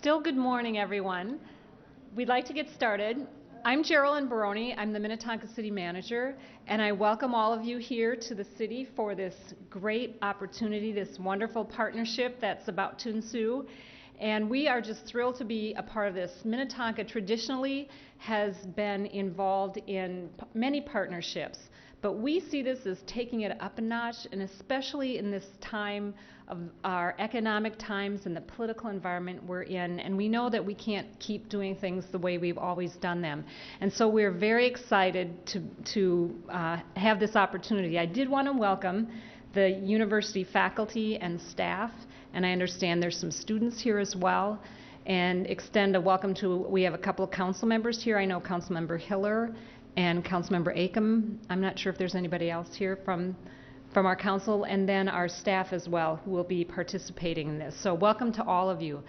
Still good morning, everyone. We'd like to get started. I'm Geraldine Baroni. I'm the Minnetonka City Manager, and I welcome all of you here to the city for this great opportunity, this wonderful partnership that's about to ensue. And we are just thrilled to be a part of this. Minnetonka traditionally has been involved in many partnerships, but we see this as taking it up a notch, and especially in this time of our economic times and the political environment we're in, and we know that we can't keep doing things the way we've always done them. And so we're very excited to have this opportunity. I did want to welcome the university faculty and staff, and I understand there's some students here as well, and extend a welcome to, we have a couple of council members here. I know Councilmember Hiller and Councilmember Acom. I'm not sure if there's anybody else here from our council, and then our staff as well who will be participating in this. So welcome to all of you.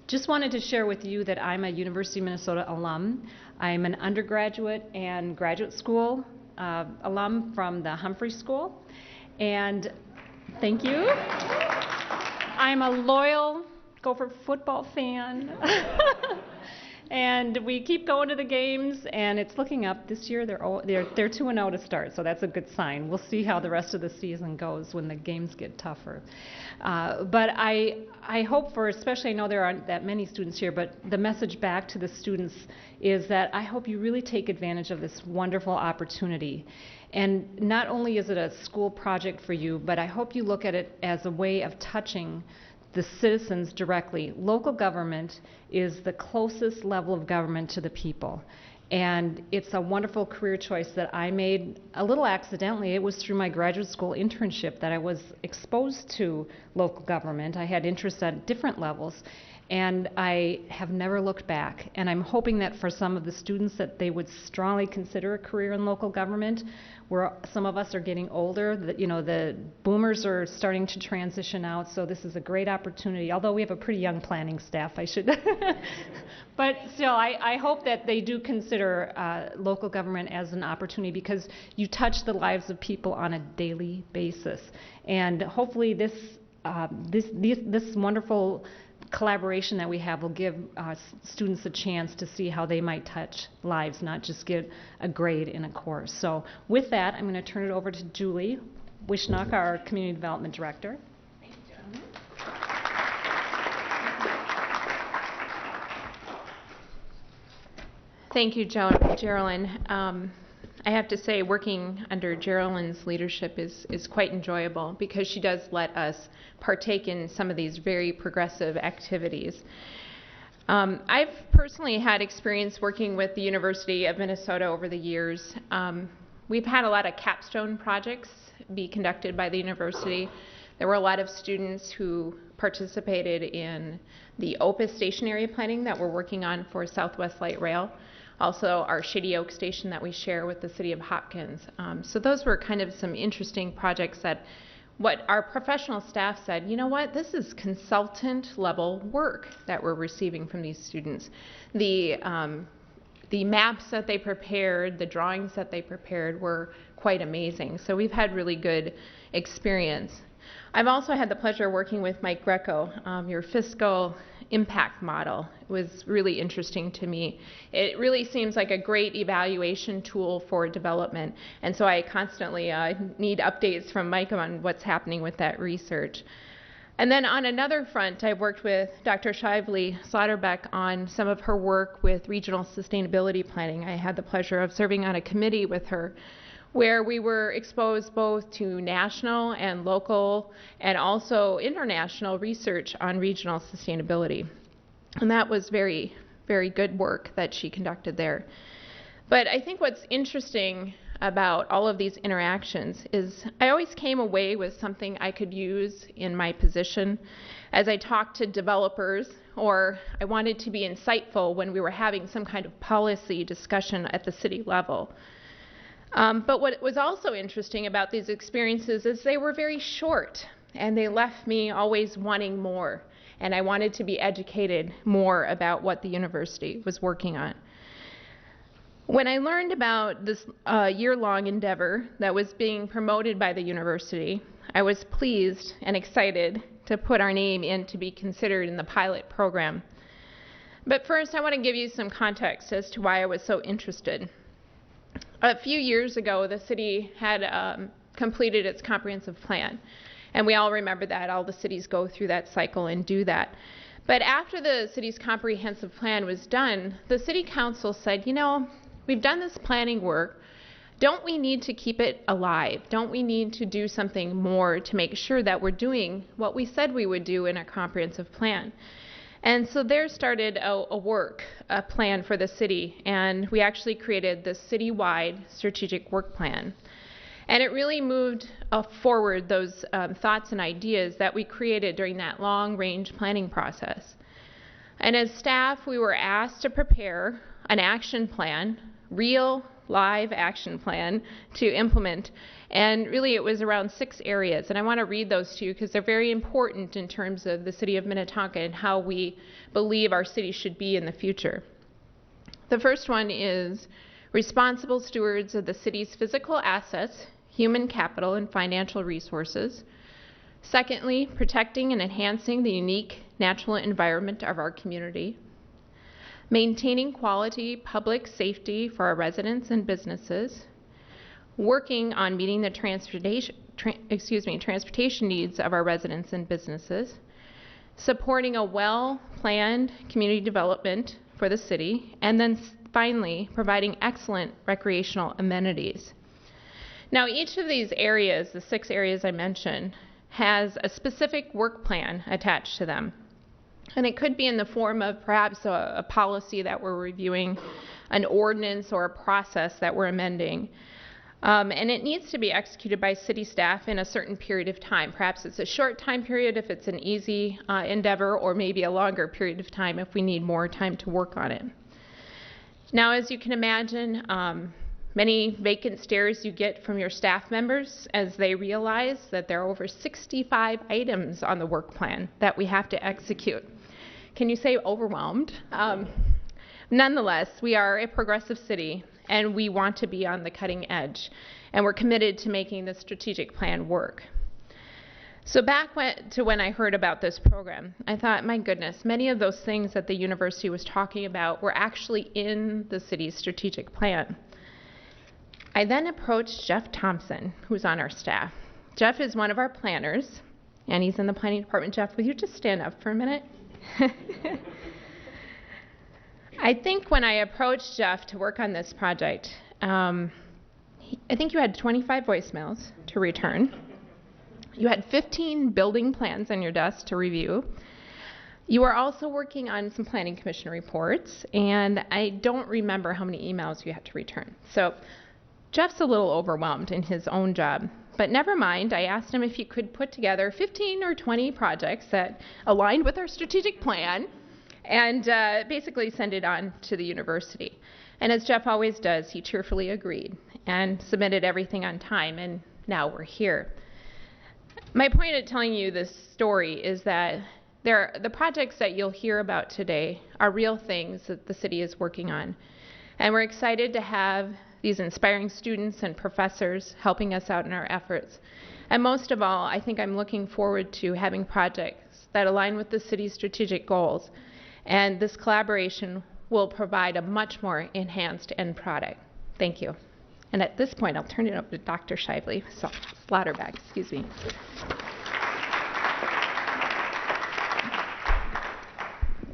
Just wanted to share with you that I'm a University of Minnesota alum. I'm an undergraduate and graduate school alum from the Humphrey School, and thank you. I'm a loyal Gopher football fan. And we keep going to the games, and it's looking up. This year they're 2-0 to start, so that's a good sign. We'll see how the rest of the season goes when the games get tougher. But I hope for, especially I know there aren't that many students here, but the message back to the students is that I hope you really take advantage of this wonderful opportunity. And not only is it a school project for you, but I hope you look at it as a way of touching the citizens directly. Local government is the closest level of government to the people. And it's a wonderful career choice that I made a little accidentally. It was through my graduate school internship that I was exposed to local government. I had interests at different levels, and I have never looked back. And I'm hoping that for some of the students that they would strongly consider a career in local government, where some of us are getting older, the boomers are starting to transition out, so this is a great opportunity, although we have a pretty young planning staff, I should. But still, I hope that they do consider local government as an opportunity, because you touch the lives of people on a daily basis. And hopefully this wonderful collaboration that we have will give students a chance to see how they might touch lives, not just get a grade in a course. So with that, I'm going to turn it over to Julie Wishnock, our Community Development Director. Thank you, Geraldine. I have to say, working under Geraldine's leadership is quite enjoyable, because she does let us partake in some of these very progressive activities. I've personally had experience working with the University of Minnesota over the years. We've had a lot of capstone projects be conducted by the university. There were a lot of students who participated in the Opus station area planning that we're working on for Southwest Light Rail. Also our Shady Oak station that we share with the city of Hopkins. So those were kind of some interesting projects that what our professional staff said, you know what, this is consultant level work that we're receiving from these students. The maps that they prepared, the drawings that they prepared were quite amazing. So we've had really good experience. I've also had the pleasure of working with Mike Greco, your fiscal impact model. It was really interesting to me. It really seems like a great evaluation tool for development, and so I constantly need updates from Mike on what's happening with that research. And then on another front, I worked with Dr. Shively Slaughterbeck on some of her work with regional sustainability planning. I had the pleasure of serving on a committee with her where we were exposed both to national and local and also international research on regional sustainability. And that was very, very good work that she conducted there. But I think what's interesting about all of these interactions is I always came away with something I could use in my position as I talked to developers, or I wanted to be insightful when we were having some kind of policy discussion at the city level. But what was also interesting about these experiences is they were very short, and they left me always wanting more, and I wanted to be educated more about what the university was working on. When I learned about this year-long endeavor that was being promoted by the university, I was pleased and excited to put our name in to be considered in the pilot program. But first, I want to give you some context as to why I was so interested. A few years ago, the city had completed its comprehensive plan. And we all remember that. All the cities go through that cycle and do that. But after the city's comprehensive plan was done, the city council said, you know, we've done this planning work. Don't we need to keep it alive? Don't we need to do something more to make sure that we're doing what we said we would do in a comprehensive plan? And so there started a plan for the city, and we actually created the citywide strategic work plan. And it really moved forward those thoughts and ideas that we created during that long-range planning process. And as staff, we were asked to prepare an action plan, real live action plan to implement. And really it was around 6 areas. And I want to read those to you because they're very important in terms of the city of Minnetonka and how we believe our city should be in the future. The first one is responsible stewards of the city's physical assets, human capital, and financial resources. Secondly, protecting and enhancing the unique natural environment of our community. Maintaining quality public safety for our residents and businesses. Working on meeting the transportation needs of our residents and businesses. Supporting a well-planned community development for the city. And then finally, providing excellent recreational amenities. Now, each of these areas, the 6 areas I mentioned, has a specific work plan attached to them. And it could be in the form of perhaps a policy that we're reviewing, an ordinance, or a process that we're amending. And it needs to be executed by city staff in a certain period of time. Perhaps it's a short time period if it's an easy endeavor, or maybe a longer period of time if we need more time to work on it. Now, as you can imagine, many vacant stares you get from your staff members as they realize that there are over 65 items on the work plan that we have to execute. Can you say overwhelmed? Nonetheless, we are a progressive city and we want to be on the cutting edge, and we're committed to making the strategic plan work. So back to when I heard about this program, I thought, my goodness, many of those things that the university was talking about were actually in the city's strategic plan. I then approached Jeff Thompson, who's on our staff. Jeff is one of our planners, and he's in the planning department. Jeff, will you just stand up for a minute? I think when I approached Jeff to work on this project, I think you had 25 voicemails to return. You had 15 building plans on your desk to review. You were also working on some planning commission reports, and I don't remember how many emails you had to return. So Jeff's a little overwhelmed in his own job, but never mind. I asked him if he could put together 15 or 20 projects that aligned with our strategic plan and basically send it on to the university. And as Jeff always does, he cheerfully agreed and submitted everything on time, and now we're here. My point of telling you this story is that the projects that you'll hear about today are real things that the city is working on. And we're excited to have these inspiring students and professors helping us out in our efforts. And most of all, I think I'm looking forward to having projects that align with the city's strategic goals. And this collaboration will provide a much more enhanced end product. Thank you. And at this point, I'll turn it over to Dr. Slaughterback, excuse me.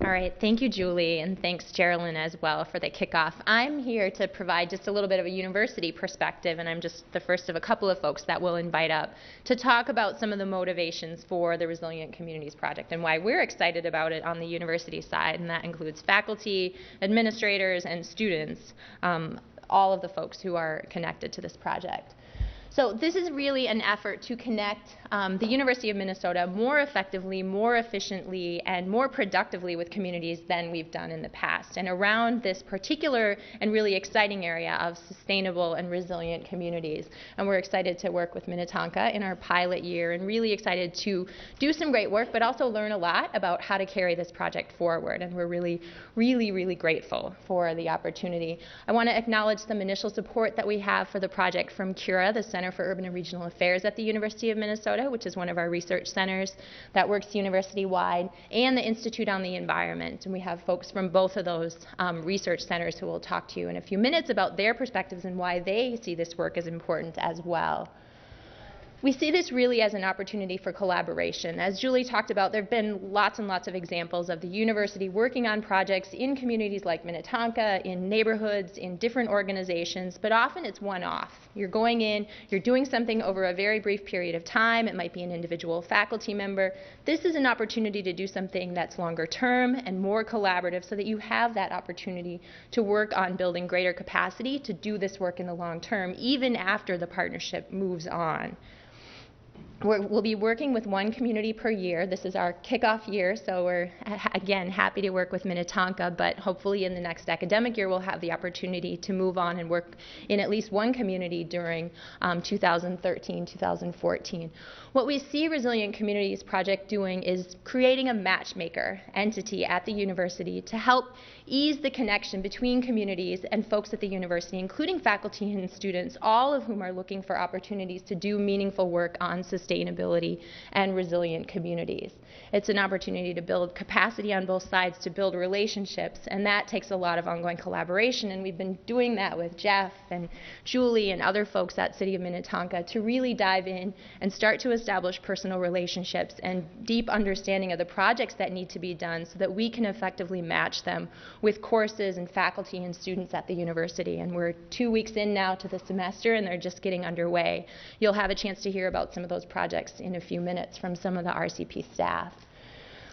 All right, thank you, Julie, and thanks, Geraldine, as well, for the kickoff. I'm here to provide just a little bit of a university perspective, and I'm just the first of a couple of folks that we'll invite up to talk about some of the motivations for the Resilient Communities Project and why we're excited about it on the university side, and that includes faculty, administrators, and students, all of the folks who are connected to this project. So this is really an effort to connect the University of Minnesota more effectively, more efficiently, and more productively with communities than we've done in the past, and around this particular and really exciting area of sustainable and resilient communities. And we're excited to work with Minnetonka in our pilot year, and really excited to do some great work, but also learn a lot about how to carry this project forward. And we're really, really, really grateful for the opportunity. I want to acknowledge some initial support that we have for the project from CURA, the Center Center for Urban and Regional Affairs at the University of Minnesota, which is one of our research centers that works university-wide, and the Institute on the Environment. And we have folks from both of those research centers who will talk to you in a few minutes about their perspectives and why they see this work as important as well. We see this really as an opportunity for collaboration. As Julie talked about, there have been lots and lots of examples of the university working on projects in communities like Minnetonka, in neighborhoods, in different organizations, but often it's one-off. You're going in, you're doing something over a very brief period of time. It might be an individual faculty member. This is an opportunity to do something that's longer term and more collaborative so that you have that opportunity to work on building greater capacity to do this work in the long term, even after the partnership moves on. We'll be working with one community per year. This is our kickoff year, so we're, again, happy to work with Minnetonka, but hopefully in the next academic year we'll have the opportunity to move on and work in at least one community during 2013, 2014. What we see Resilient Communities Project doing is creating a matchmaker entity at the university to help ease the connection between communities and folks at the university, including faculty and students, all of whom are looking for opportunities to do meaningful work on sustainability and resilient communities. It's an opportunity to build capacity on both sides, to build relationships, and that takes a lot of ongoing collaboration, and we've been doing that with Jeff and Julie and other folks at City of Minnetonka to really dive in and start to establish personal relationships and deep understanding of the projects that need to be done so that we can effectively match them with courses and faculty and students at the university. And we're 2 weeks in now to the semester, and they're just getting underway. You'll have a chance to hear about some of those projects in a few minutes from some of the RCP staff.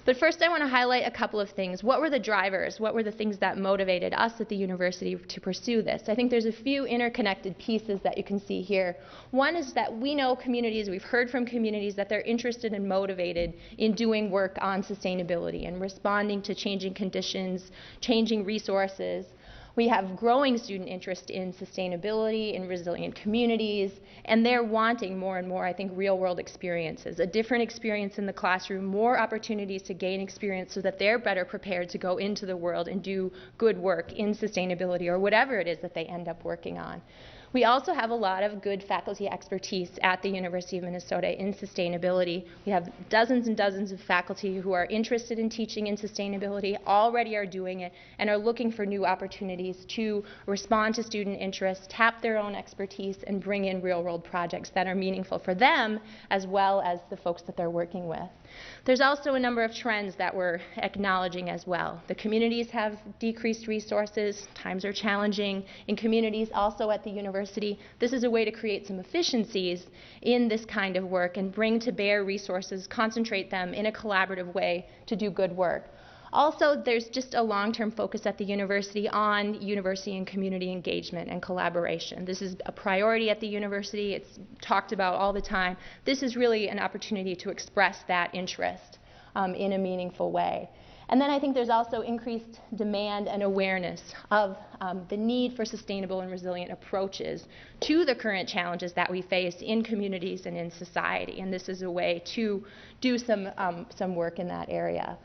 But first I want to highlight a couple of things. What were the drivers? What were the things that motivated us at the university to pursue this? I think there's a few interconnected pieces that you can see here. One is that we know communities, we've heard from communities that they're interested and motivated in doing work on sustainability and responding to changing conditions, changing resources. We have growing student interest in sustainability, in resilient communities, and they're wanting more and more, I think, real-world experiences, a different experience in the classroom, more opportunities to gain experience so that they're better prepared to go into the world and do good work in sustainability or whatever it is that they end up working on. We also have a lot of good faculty expertise at the University of Minnesota in sustainability. We have dozens and dozens of faculty who are interested in teaching in sustainability, already are doing it, and are looking for new opportunities to respond to student interest, tap their own expertise, and bring in real-world projects that are meaningful for them as well as the folks that they're working with. There's also a number of trends that we're acknowledging as well. The communities have decreased resources, times are challenging. In communities also at the university, this is a way to create some efficiencies in this kind of work and bring to bear resources, concentrate them in a collaborative way to do good work. Also, there's just a long-term focus at the university on university and community engagement and collaboration. This is a priority at the university. It's talked about all the time. This is really an opportunity to express that interest in a meaningful way. And then I think there's also increased demand and awareness of the need for sustainable and resilient approaches to the current challenges that we face in communities and in society. And this is a way to do some work in that area.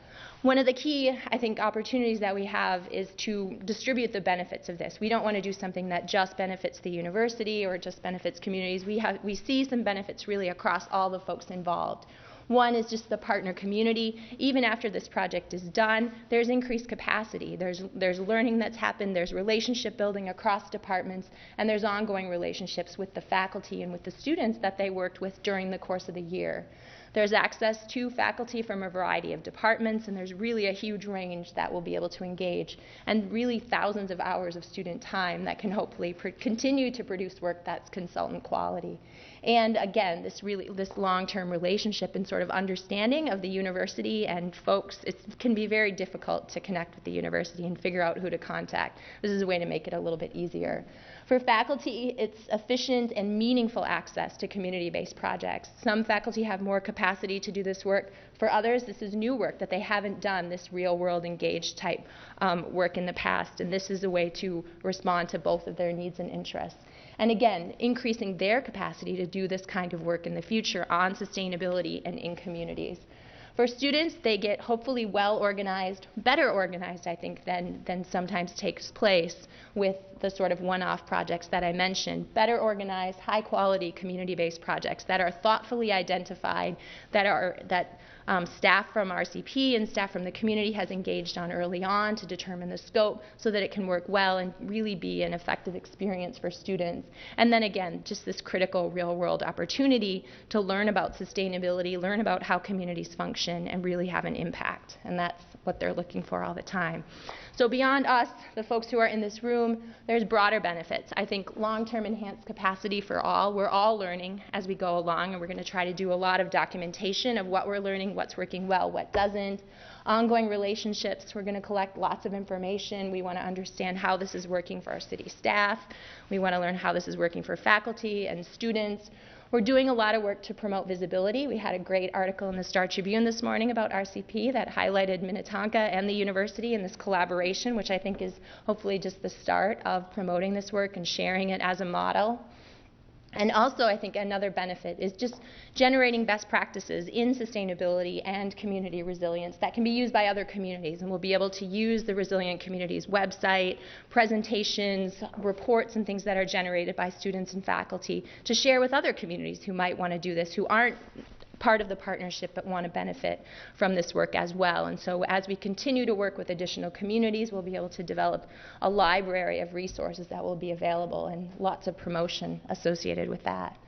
One of the key, I think, opportunities that we have is to distribute the benefits of this. We don't want to do something that just benefits the university or just benefits communities. We see some benefits really across all the folks involved. One is just the partner community. Even after this project is done, there's increased capacity. There's learning that's happened, there's relationship building across departments, and there's ongoing relationships with the faculty and with the students that they worked with during the course of the year. There's access to faculty from a variety of departments, and there's really a huge range that will be able to engage, and really thousands of hours of student time that can hopefully continue to produce work that's consultant quality. And again, this long-term relationship and sort of understanding of the university and folks, it can be very difficult to connect with the university and figure out who to contact. This is a way to make it a little bit easier. For faculty, it's efficient and meaningful access to community-based projects. Some faculty have more capacity to do this work. For others, this is new work that they haven't done, this real-world engaged type work in the past, and this is a way to respond to both of their needs and interests. And again, increasing their capacity to do this kind of work in the future on sustainability and in communities. For students, they get hopefully well organized, better organized, I think, than sometimes takes place with the sort of one-off projects that I mentioned. Better organized, high-quality, community-based projects that are thoughtfully identified, that staff from RCP and staff from the community has engaged on early on to determine the scope so that it can work well and really be an effective experience for students. And then again, just this critical real-world opportunity to learn about sustainability, learn about how communities function, and really have an impact. And that's what they're looking for all the time. So beyond us, the folks who are in this room, there's broader benefits. I think long-term enhanced capacity for all. We're all learning as we go along, and we're going to try to do a lot of documentation of what we're learning, what's working well, what doesn't. Ongoing relationships, we're going to collect lots of information. We want to understand how this is working for our city staff. We want to learn how this is working for faculty and students. We're doing a lot of work to promote visibility. We had a great article in the Star Tribune this morning about RCP that highlighted Minnetonka and the university in this collaboration, which I think is hopefully just the start of promoting this work and sharing it as a model. And also, I think another benefit is just generating best practices in sustainability and community resilience that can be used by other communities. And we'll be able to use the Resilient Communities website, presentations, reports, and things that are generated by students and faculty to share with other communities who might want to do this, who aren't part of the partnership but want to benefit from this work as well. And so as we continue to work with additional communities, we'll be able to develop a library of resources that will be available and lots of promotion associated with that.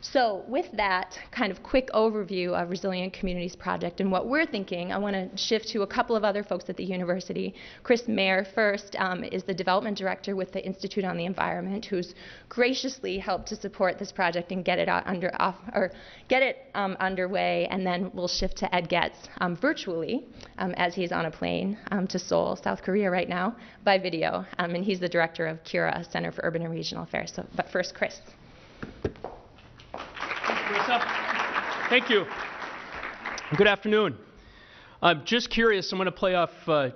So with that kind of quick overview of Resilient Communities Project and what we're thinking, I want to shift to a couple of other folks at the university. Chris Mayer first is the development director with the Institute on the Environment, who's graciously helped to support this project and get it underway. And then we'll shift to Ed Getz virtually as he's on a plane to Seoul, South Korea right now by video. And he's the director of CURA, Center for Urban and Regional Affairs. So, but first, Chris. Thank you. Good afternoon. I'm just curious, I'm going to play off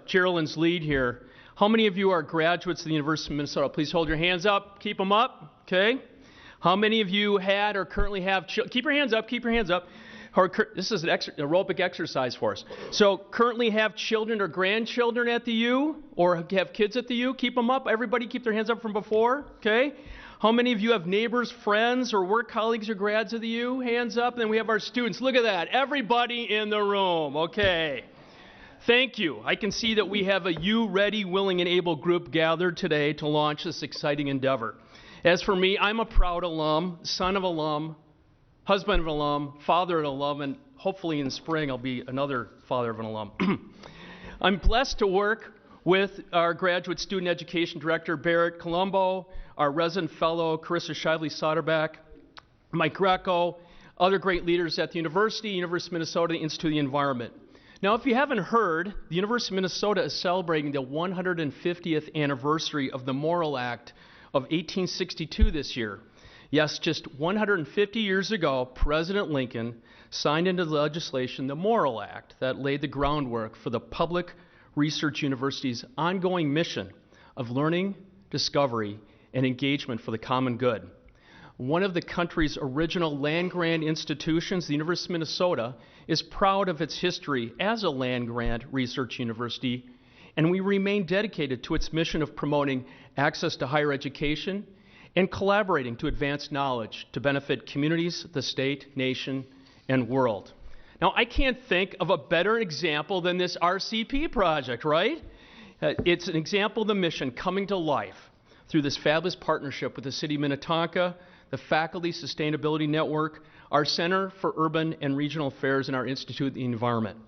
Geraldine's lead here. How many of you are graduates of the University of Minnesota? Please hold your hands up. Keep them up. Okay. How many of you had or currently have keep your hands up. Keep your hands up. This is an aerobic exercise for us. So currently have children or grandchildren at the U or have kids at the U? Keep them up. Everybody keep their hands up from before. Okay. How many of you have neighbors, friends, or work colleagues or grads of the U? Hands up. And then we have our students. Look at that. Everybody in the room. Okay. Thank you. I can see that we have a U ready, willing, and able group gathered today to launch this exciting endeavor. As for me, I'm a proud alum, son of alum, husband of alum, father of alum, and hopefully in spring I'll be another father of an alum. I'm blessed to work with our graduate student education director, Barrett Colombo, our resident fellow, Carissa Shively-Soderback, Mike Greco, other great leaders at the University of Minnesota, the Institute of the Environment. Now, if you haven't heard, the University of Minnesota is celebrating the 150th anniversary of the Morrill Act of 1862 this year. Yes, just 150 years ago, President Lincoln signed into legislation the Morrill Act that laid the groundwork for the public research university's ongoing mission of learning, discovery, and engagement for the common good. One of the country's original land-grant institutions, the University of Minnesota, is proud of its history as a land-grant research university, and we remain dedicated to its mission of promoting access to higher education and collaborating to advance knowledge to benefit communities, the state, nation, and world. Now, I can't think of a better example than this RCP project, right? It's an example of the mission coming to life through this fabulous partnership with the City of Minnetonka, the Faculty Sustainability Network, our Center for Urban and Regional Affairs, and our Institute of the Environment.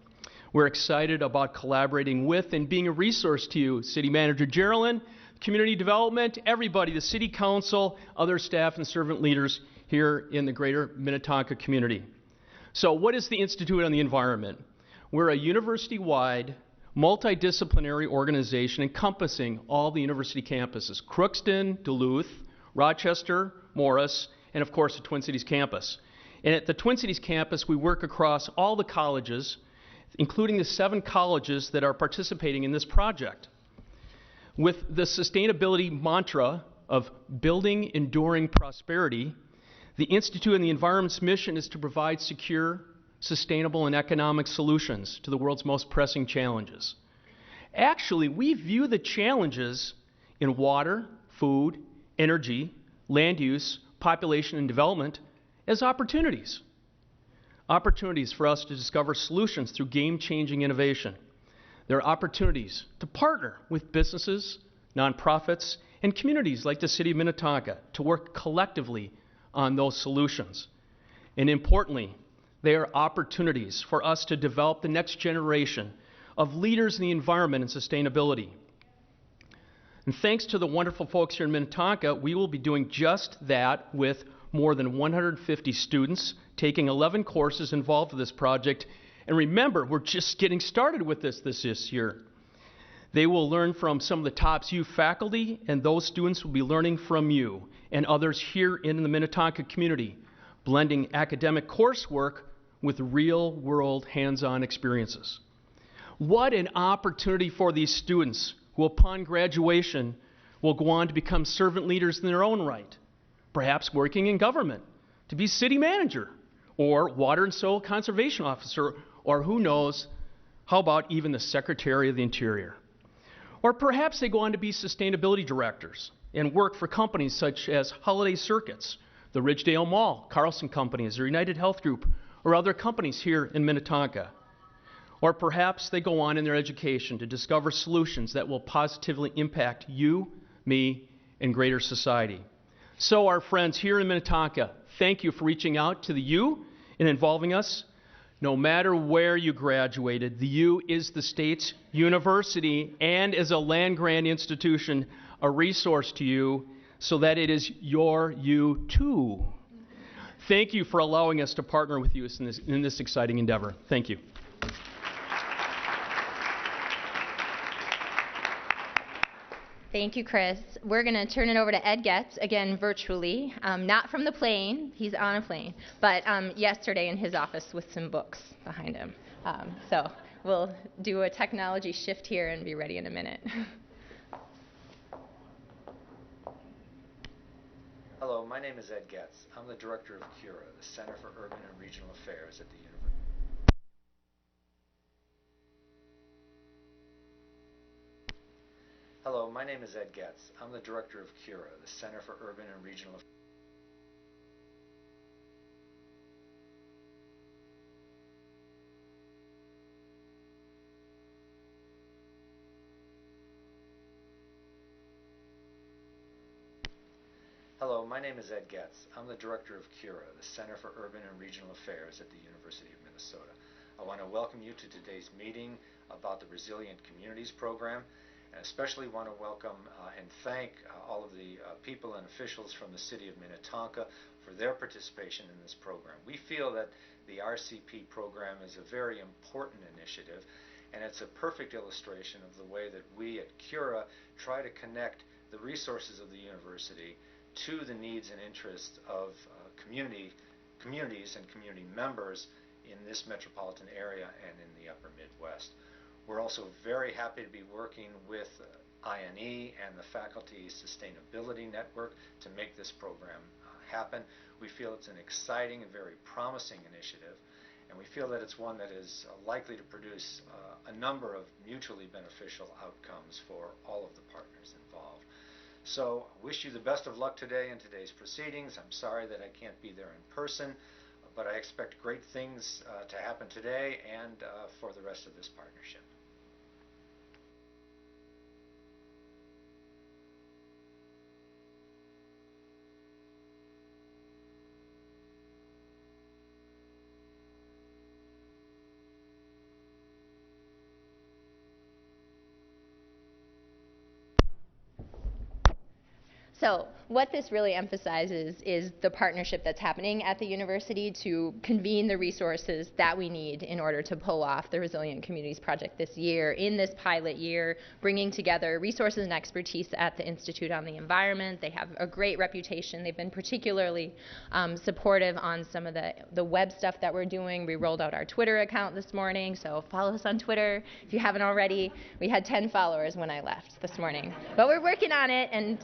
We're excited about collaborating with and being a resource to you, City Manager Geraldine, Community Development, everybody, the City Council, other staff and servant leaders here in the greater Minnetonka community. So what is the Institute on the Environment? We're a university-wide, multidisciplinary organization encompassing all the university campuses, Crookston, Duluth, Rochester, Morris, and of course the Twin Cities campus. And at the Twin Cities campus, we work across all the colleges, including the 7 colleges that are participating in this project. With the sustainability mantra of building enduring prosperity, the Institute and the Environment's mission is to provide secure, sustainable, and economic solutions to the world's most pressing challenges. Actually, we view the challenges in water, food, energy, land use, population, and development as opportunities. Opportunities for us to discover solutions through game-changing innovation. There are opportunities to partner with businesses, nonprofits, and communities like the City of Minnetonka to work collectively on those solutions. And importantly, they are opportunities for us to develop the next generation of leaders in the environment and sustainability. And thanks to the wonderful folks here in Minnetonka, we will be doing just that with more than 150 students taking 11 courses involved with this project. And remember, we're just getting started with this year. They will learn from some of the top U faculty, and those students will be learning from you and others here in the Minnetonka community, blending academic coursework with real-world hands-on experiences. What an opportunity for these students who, upon graduation, will go on to become servant leaders in their own right, perhaps working in government, to be city manager, or water and soil conservation officer, or who knows, how about even the Secretary of the Interior? Or perhaps they go on to be sustainability directors and work for companies such as Holiday Circuits, the Ridgedale Mall, Carlson Companies, or United Health Group, or other companies here in Minnetonka. Or perhaps they go on in their education to discover solutions that will positively impact you, me, and greater society. So our friends here in Minnetonka, thank you for reaching out to the U and involving us. No matter where you graduated, the U is the state's university and as a land-grant institution, a resource to you so that it is your U too. Thank you for allowing us to partner with you in this exciting endeavor. Thank you. Thank you, Chris. We're going to turn it over to Ed Getz, again virtually, not from the plane, he's on a plane, but yesterday in his office with some books behind him. So we'll do a technology shift here and be ready in a minute. Hello, my name is Ed Getz. I'm the director of CURA, the Center for Urban and Regional Affairs at the university. Hello, my name is Ed Getz. I'm the director of CURA, the Center for Urban and Regional Affairs. Hello, my name is Ed Getz. I'm the director of CURA, the Center for Urban and Regional Affairs at the University of Minnesota. I want to welcome you to today's meeting about the Resilient Communities Program. I especially want to welcome and thank all of the people and officials from the City of Minnetonka for their participation in this program. We feel that the RCP program is a very important initiative, and it's a perfect illustration of the way that we at CURA try to connect the resources of the university to the needs and interests of communities and community members in this metropolitan area and in the upper Midwest. We're also very happy to be working with INE and the Faculty Sustainability Network to make this program happen. We feel it's an exciting and very promising initiative, and we feel that it's one that is likely to produce a number of mutually beneficial outcomes for all of the partners involved. So I wish you the best of luck today in today's proceedings. I'm sorry that I can't be there in person, but I expect great things to happen today and for the rest of this partnership. So what this really emphasizes is the partnership that's happening at the university to convene the resources that we need in order to pull off the Resilient Communities Project this year, in this pilot year, bringing together resources and expertise at the Institute on the Environment. They have a great reputation. They've been particularly supportive on some of the web stuff that we're doing. We rolled out our Twitter account this morning, so follow us on Twitter if you haven't already. We had 10 followers when I left this morning, but we're working on it, and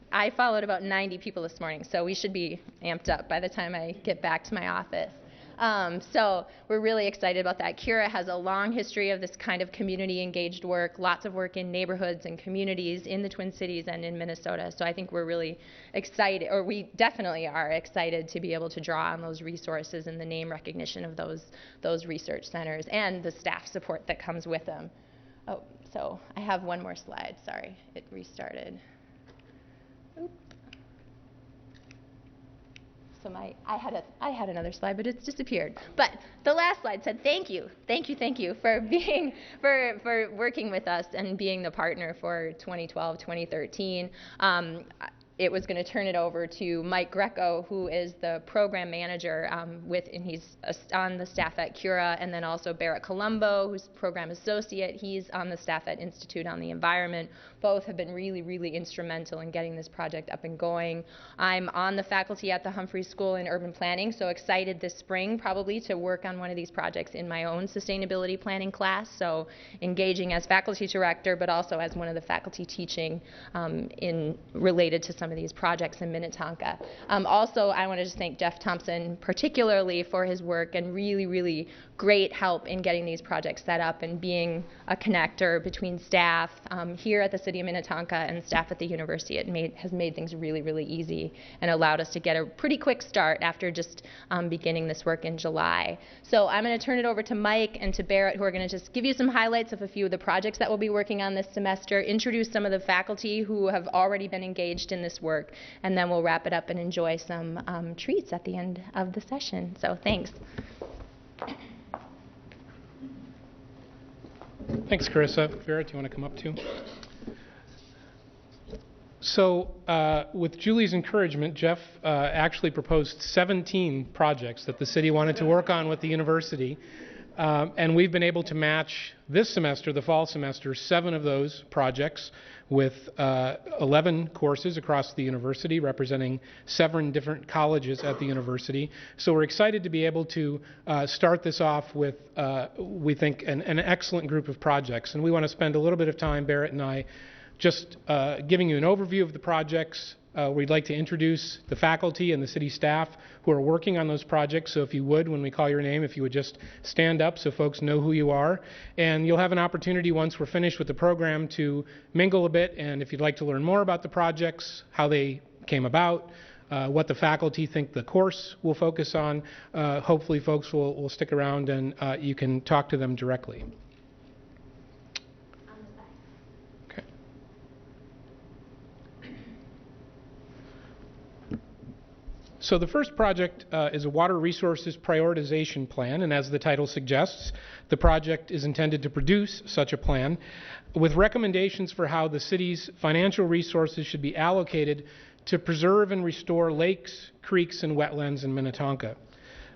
I followed about 90 people this morning, so we should be amped up by the time I get back to my office. So we're really excited about that. Cura has a long history of this kind of community engaged work, lots of work in neighborhoods and communities in the Twin Cities and in Minnesota. So I think we're really excited, or we definitely are excited to be able to draw on those resources and the name recognition of those research centers and the staff support that comes with them. Oh, so I have one more slide. Sorry, it restarted. Oop. So I had another slide, but it's disappeared. But the last slide said thank you for working with us and being the partner for 2012, 2013. It was going to turn it over to Mike Greco, who is the program manager and he's on the staff at Cura, and then also Barrett Colombo, who's program associate. He's on the staff at Institute on the Environment. Both have been really, really instrumental in getting this project up and going. I'm on the faculty at the Humphrey School in Urban Planning, so excited this spring probably to work on one of these projects in my own sustainability planning class. So engaging as faculty director, but also as one of the faculty teaching related to some of these projects in Minnetonka. Also, I want to just thank Jeff Thompson particularly for his work and really, really great help in getting these projects set up and being a connector between staff here at the City of Minnetonka and staff at the university. It has made things really, really easy and allowed us to get a pretty quick start after just beginning this work in July. So I'm going to turn it over to Mike and to Barrett, who are going to just give you some highlights of a few of the projects that we'll be working on this semester, introduce some of the faculty who have already been engaged in this work, and then we'll wrap it up and enjoy some treats at the end of the session. So thanks. Thanks, Carissa. Barrett, do you want to come up too? So with Julie's encouragement, Jeff actually proposed 17 projects that the city wanted to work on with the university. And we've been able to match this semester, the fall semester, 7 of those projects with 11 courses across the university, representing 7 different colleges at the university. So we're excited to be able to start this off with, we think, an excellent group of projects. And we want to spend a little bit of time, Barrett and I, just giving you an overview of the projects. We'd like to introduce the faculty and the city staff who are working on those projects. So if you would, when we call your name, if you would just stand up so folks know who you are. And you'll have an opportunity once we're finished with the program to mingle a bit. And if you'd like to learn more about the projects, how they came about, what the faculty think the course will focus on, hopefully folks will stick around and you can talk to them directly. So the first project is a water resources prioritization plan, and as the title suggests, the project is intended to produce such a plan with recommendations for how the city's financial resources should be allocated to preserve and restore lakes, creeks, and wetlands in Minnetonka.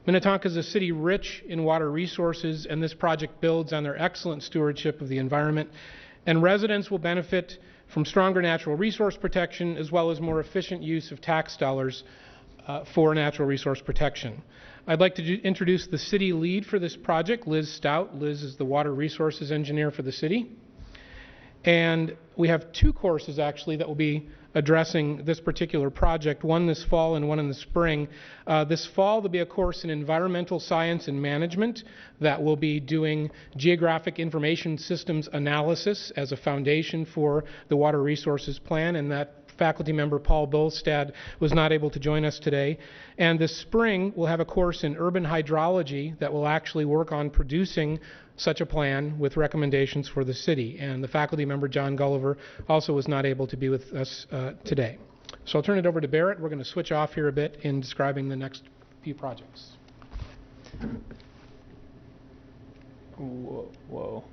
Minnetonka is a city rich in water resources, and this project builds on their excellent stewardship of the environment, and residents will benefit from stronger natural resource protection as well as more efficient use of tax dollars for natural resource protection. I'd like to introduce the city lead for this project, Liz Stout. Liz is the water resources engineer for the city. And we have 2 courses actually that will be addressing this particular project, one this fall and one in the spring. This fall there'll be a course in environmental science and management that will be doing geographic information systems analysis as a foundation for the water resources plan, and that faculty member Paul Bolstad was not able to join us today. And this spring we'll have a course in urban hydrology that will actually work on producing such a plan with recommendations for the city. And the faculty member John Gulliver also was not able to be with us today. So I'll turn it over to Barrett. We're going to switch off here a bit in describing the next few projects. Whoa.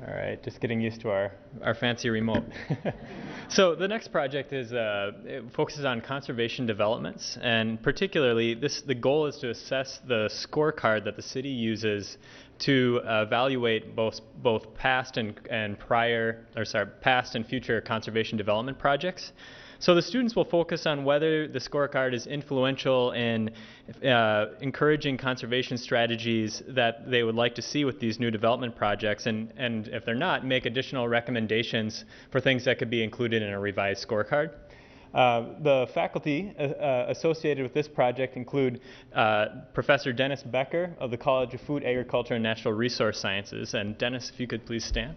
All right, just getting used to our fancy remote. So the next project is it focuses on conservation developments, and particularly the goal is to assess the scorecard that the city uses to evaluate both past and future conservation development projects. So the students will focus on whether the scorecard is influential in encouraging conservation strategies that they would like to see with these new development projects, and if they're not, make additional recommendations for things that could be included in a revised scorecard. The faculty associated with this project include Professor Dennis Becker of the College of Food, Agriculture, and Natural Resource Sciences. And Dennis, if you could please stand.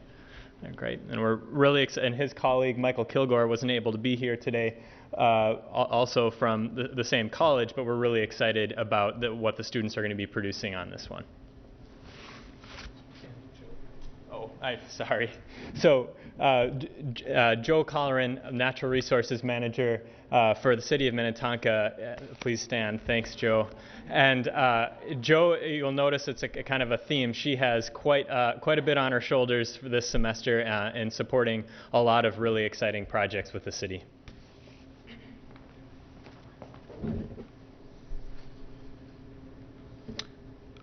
Great. And we're really excited. And his colleague, Michael Kilgore, wasn't able to be here today, also from the same college, but we're really excited about what the students are going to be producing on this one. Sorry. So Joe Colleran, Natural Resources Manager for the City of Minnetonka. Please stand. Thanks, Joe. And Joe, you'll notice it's a kind of a theme. She has quite a bit on her shoulders for this semester in supporting a lot of really exciting projects with the city.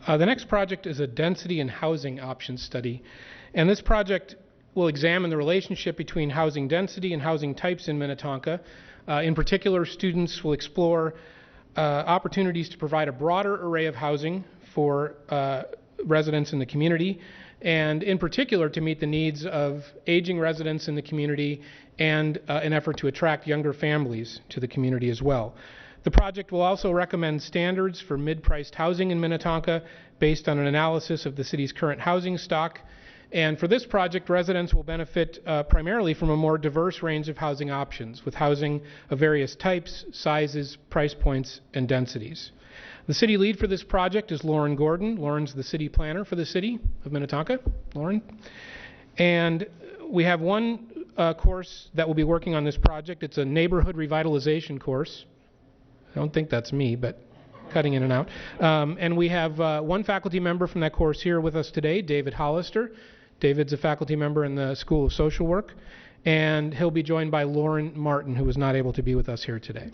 The next project is a density and housing options study. And this project will examine the relationship between housing density and housing types in Minnetonka. In particular, students will explore opportunities to provide a broader array of housing for residents in the community, and in particular to meet the needs of aging residents in the community and an effort to attract younger families to the community as well. The project will also recommend standards for mid-priced housing in Minnetonka based on an analysis of the city's current housing stock. And for this project, residents will benefit primarily from a more diverse range of housing options, with housing of various types, sizes, price points, and densities. The city lead for this project is Lauren Gordon. Lauren's the city planner for the city of Minnetonka. Lauren. And we have one course that will be working on this project. It's a neighborhood revitalization course. I don't think that's me, but cutting in and out. And we have one faculty member from that course here with us today, David Hollister. David's a faculty member in the School of Social Work, and he'll be joined by Lauren Martin, who was not able to be with us here today.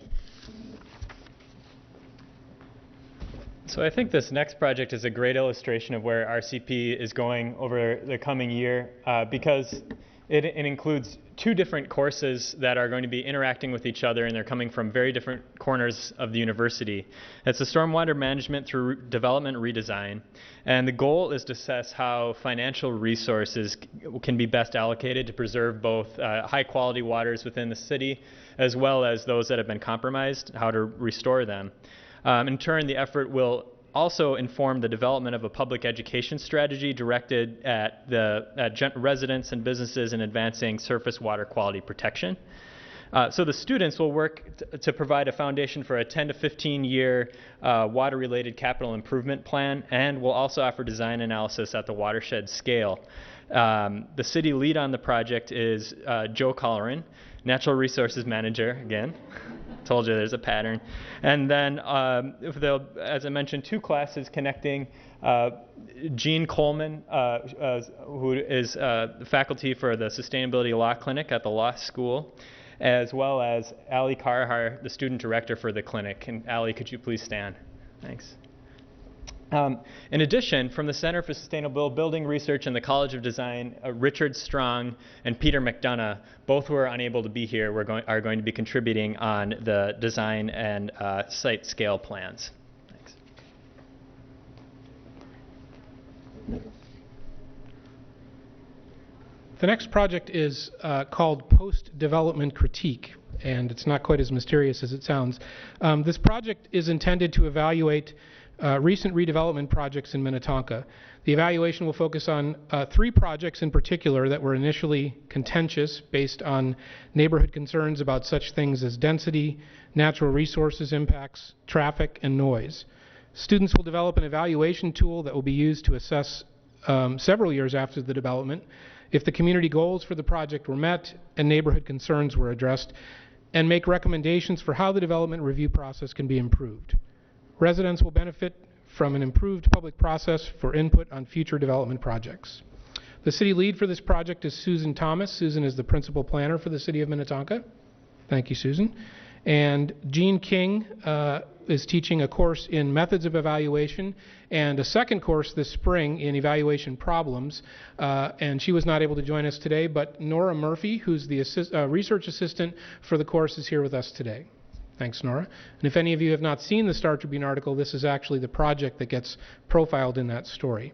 So I think this next project is a great illustration of where RCP is going over the coming year because it includes two different courses that are going to be interacting with each other, and they're coming from very different corners of the university. It's the stormwater management through development redesign, and the goal is to assess how financial resources can be best allocated to preserve both high-quality waters within the city as well as those that have been compromised, how to restore them. In turn, the effort will also inform the development of a public education strategy directed at residents and businesses in advancing surface water quality protection. So the students will work to provide a foundation for a 10 to 15 year water-related capital improvement plan, and will also offer design analysis at the watershed scale. The city lead on the project is Joe Colleran, Natural Resources Manager, again. Told you there's a pattern. And then, as I mentioned, two classes connecting Jean Coleman, who is faculty for the Sustainability Law Clinic at the Law School, as well as Ali Carhar, the student director for the clinic. And Ali, could you please stand? Thanks. In addition, from the Center for Sustainable Building Research and the College of Design, Richard Strong and Peter McDonough, both who are unable to be here, are going to be contributing on the design and site scale plans. Thanks. The next project is called Post-Development Critique, and it's not quite as mysterious as it sounds. This project is intended to evaluate recent redevelopment projects in Minnetonka. The evaluation will focus on three projects in particular that were initially contentious based on neighborhood concerns about such things as density, natural resources impacts, traffic, and noise. Students will develop an evaluation tool that will be used to assess several years after the development if the community goals for the project were met and neighborhood concerns were addressed, and make recommendations for how the development review process can be improved. Residents will benefit from an improved public process for input on future development projects. The city lead for this project is Susan Thomas. Susan is the principal planner for the city of Minnetonka. Thank you, Susan. And Jean King is teaching a course in methods of evaluation and a second course this spring in evaluation problems. And she was not able to join us today, but Nora Murphy, who's the research assistant for the course, is here with us today. Thanks, Nora. And if any of you have not seen the Star Tribune article, this is actually the project that gets profiled in that story.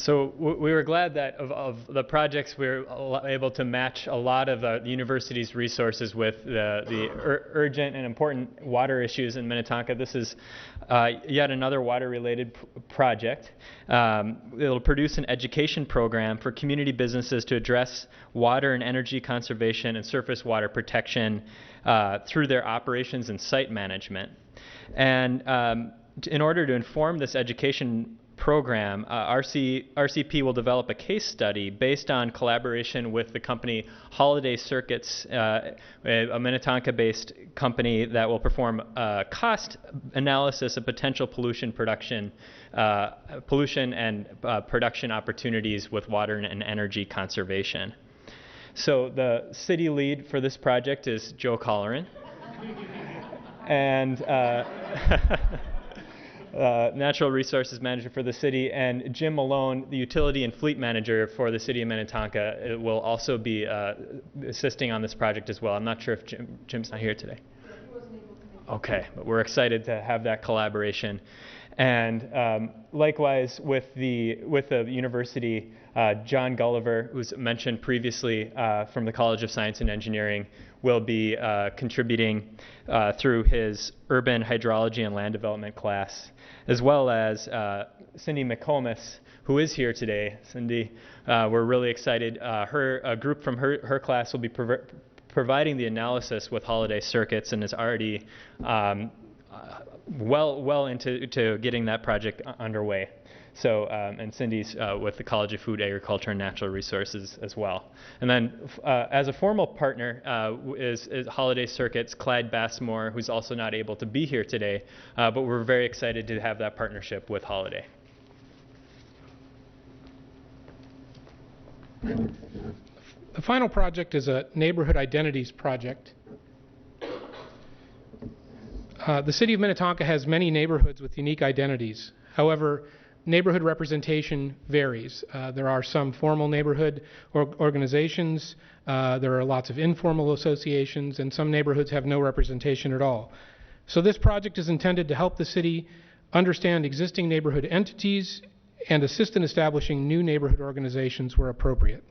So we were glad that of the projects we were able to match a lot of the university's resources with the urgent and important water issues in Minnetonka. This is yet another water-related project. It'll produce an education program for community businesses to address water and energy conservation and surface water protection through their operations and site management. And in order to inform this education program, RCP will develop a case study based on collaboration with the company Holiday Circuits, a Minnetonka-based company that will perform a cost analysis of potential pollution and production opportunities with water and energy conservation. So the city lead for this project is Joe Colleran. And Natural Resources Manager for the city, and Jim Malone, the Utility and Fleet Manager for the City of Minnetonka, will also be assisting on this project as well. I'm not sure if Jim's not here today. Okay, but we're excited to have that collaboration. And likewise with the university, John Gulliver, who's mentioned previously from the College of Science and Engineering, will be contributing through his urban hydrology and land development class, as well as Cindy McComas, who is here today. Cindy, we're really excited. A group from her class will be providing the analysis with Holiday Circuits and is already well into getting that project underway. So, and Cindy's with the College of Food, Agriculture, and Natural Resources as well. And then as a formal partner is Holiday Circuits' Clyde Bassmore, who's also not able to be here today, but we're very excited to have that partnership with Holiday. The final project is a neighborhood identities project. The city of Minnetonka has many neighborhoods with unique identities. However, neighborhood representation varies. There are some formal neighborhood organizations, there are lots of informal associations, and some neighborhoods have no representation at all. So this project is intended to help the city understand existing neighborhood entities and assist in establishing new neighborhood organizations where appropriate.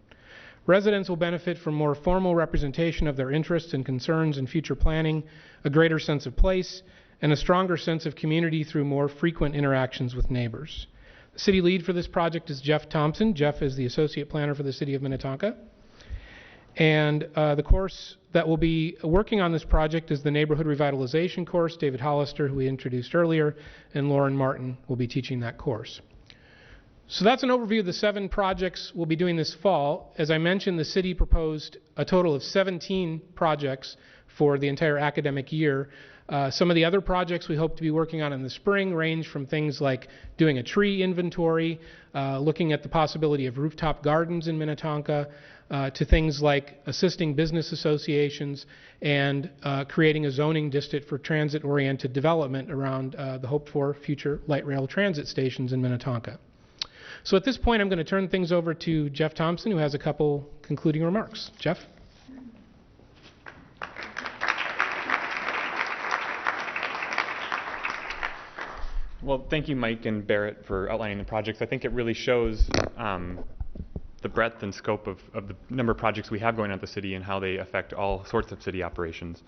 Residents will benefit from more formal representation of their interests and concerns in future planning, a greater sense of place, and a stronger sense of community through more frequent interactions with neighbors. The city lead for this project is Jeff Thompson. Jeff is the associate planner for the city of Minnetonka. And the course that will be working on this project is the Neighborhood Revitalization course. David Hollister, who we introduced earlier, and Lauren Martin will be teaching that course. So that's an overview of the 7 projects we'll be doing this fall. As I mentioned, the city proposed a total of 17 projects for the entire academic year. Some of the other projects we hope to be working on in the spring range from things like doing a tree inventory, looking at the possibility of rooftop gardens in Minnetonka, to things like assisting business associations and creating a zoning district for transit-oriented development around the hoped-for future light rail transit stations in Minnetonka. So at this point, I'm going to turn things over to Jeff Thompson, who has a couple concluding remarks. Jeff? Well, thank you, Mike and Barrett, for outlining the projects. I think it really shows the breadth and scope of the number of projects we have going on at the city and how they affect all sorts of city operations.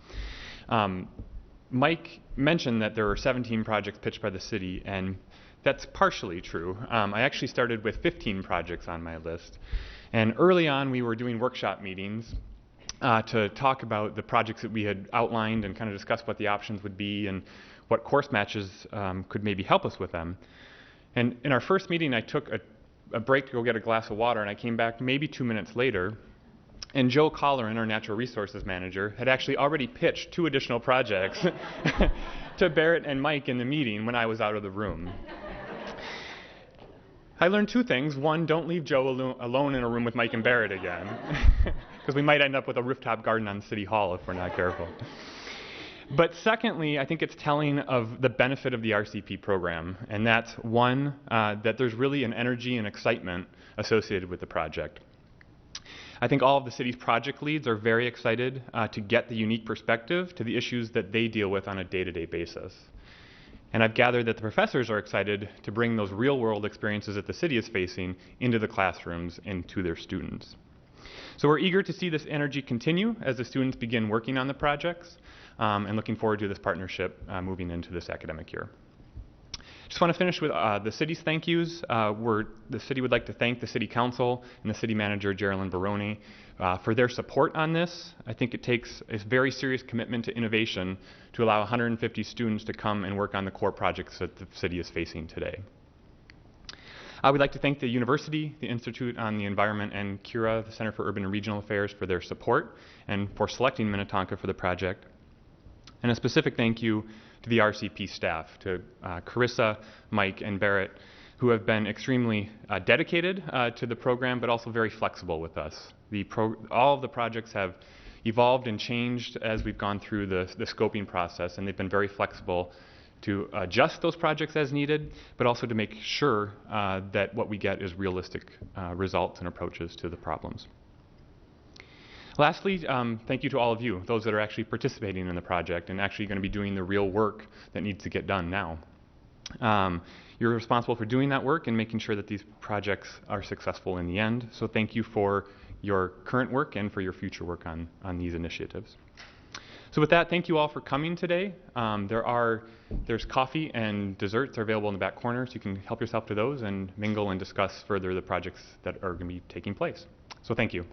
Mike mentioned that there were 17 projects pitched by the city, and that's partially true. I actually started with 15 projects on my list. And early on, we were doing workshop meetings to talk about the projects that we had outlined and kind of discuss what the options would be and what course matches could maybe help us with them. And in our first meeting, I took a break to go get a glass of water, and I came back maybe 2 minutes later, and Joe Colleran, our Natural Resources Manager, had actually already pitched 2 additional projects to Barrett and Mike in the meeting when I was out of the room. I learned 2 things. One, don't leave Joe alone in a room with Mike and Barrett again, because we might end up with a rooftop garden on City Hall if we're not careful. But secondly, I think it's telling of the benefit of the RCP program, and that's one, that there's really an energy and excitement associated with the project. I think all of the city's project leads are very excited to get the unique perspective to the issues that they deal with on a day-to-day basis. And I've gathered that the professors are excited to bring those real-world experiences that the city is facing into the classrooms and to their students. So we're eager to see this energy continue as the students begin working on the projects, and looking forward to this partnership moving into this academic year. Just want to finish with the city's thank yous. The city would like to thank the City Council and the City Manager, Geraldine Baroni, for their support on this. I think it takes a very serious commitment to innovation to allow 150 students to come and work on the core projects that the city is facing today. We'd like to thank the university, the Institute on the Environment, and CURA, the Center for Urban and Regional Affairs, for their support and for selecting Minnetonka for the project. And a specific thank you to the RCP staff, to Carissa, Mike, and Barrett, who have been extremely dedicated to the program, but also very flexible with us. All of the projects have evolved and changed as we've gone through the scoping process, and they've been very flexible to adjust those projects as needed, but also to make sure that what we get is realistic results and approaches to the problems. Lastly, thank you to all of you, those that are actually participating in the project and actually going to be doing the real work that needs to get done now. You're responsible for doing that work and making sure that these projects are successful in the end. So thank you for your current work and for your future work on these initiatives. So with that, thank you all for coming today. There's coffee and desserts are available in the back corner, so you can help yourself to those and mingle and discuss further the projects that are going to be taking place. So thank you.